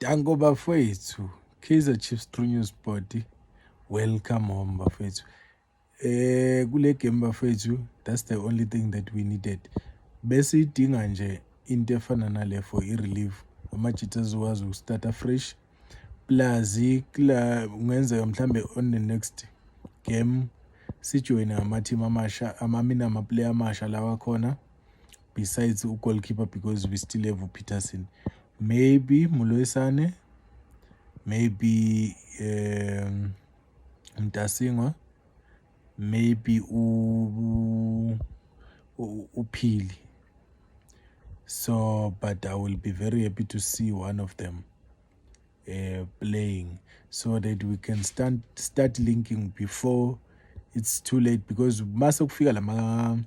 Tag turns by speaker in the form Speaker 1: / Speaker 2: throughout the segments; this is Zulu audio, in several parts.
Speaker 1: Danko bafethu, Kaizer Chiefs True News Sport. Welcome home bafethu. Kule game bafethu, that's the only thing that we needed. Bese idinga nje into efana nale for i-relief. Ama-Cheetahs azokwazi ukustarta fresh. Plus ungenzeka mhlambe on the next game sijoyine ama-team amasha, ama-player amasha lawa khona. Besides goalkeeper, because we still have Peterson. Maybe Muloisane, maybe Mtasingwa, maybe Upili. So, but I will be very happy to see one of them playing so that we can start linking before it's too late, because mase kufika lama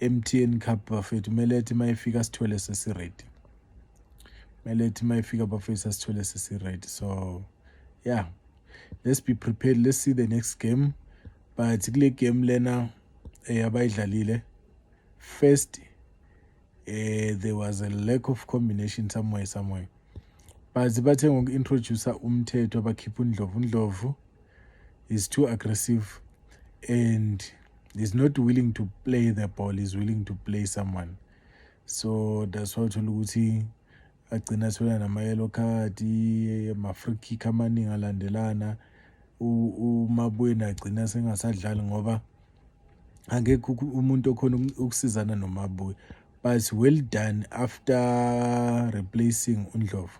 Speaker 1: MTN Cup bafethu kumele ethi mayifika sithole sesiready. So yeah, let's be prepared. Let's see the next game. But kule game lena abayidlalile first, there was a lack of combination somewhere. But bathe ngoku-introducer umthetho abakhipha uNdlovu is too aggressive and is not willing to play the ball, is willing to play someone. So that's why uthola ukuthi agcina athola nama-yellow card, ama-free kick amaningi alandelana. uMabuyeni agcina sengasadlali ngoba angekho umuntu okhona ukusizana noMabuye. But well done, after replacing uNdlovu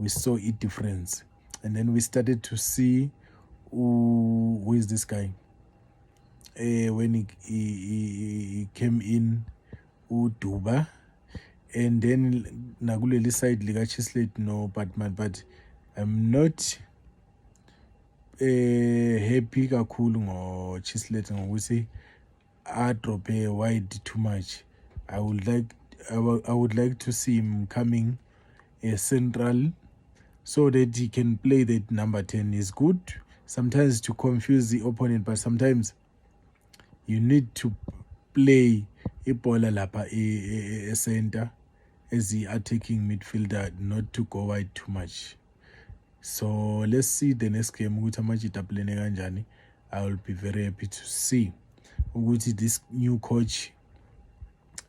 Speaker 1: we saw a difference, and then we started to see who is this guy. When he came in, Uduba, and then nakuleli side lika Chislett no Batman, but I'm not happy kakhulu ngo Chislett ngokuthi drop wide too much. I would like to see him coming central so that he can play that number 10. Is good sometimes to confuse the opponent, but sometimes you need to play ibhola lapha center as the attacking midfielder, not to go wide too much. So let's see the next game ukuthi ama-Cheetah plane kanjani. I will be very happy to see ukuthi this new coach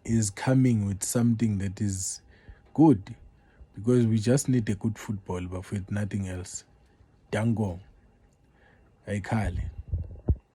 Speaker 1: is coming with something that is good, because we just need a good football, but with nothing else. Dango, Aikale.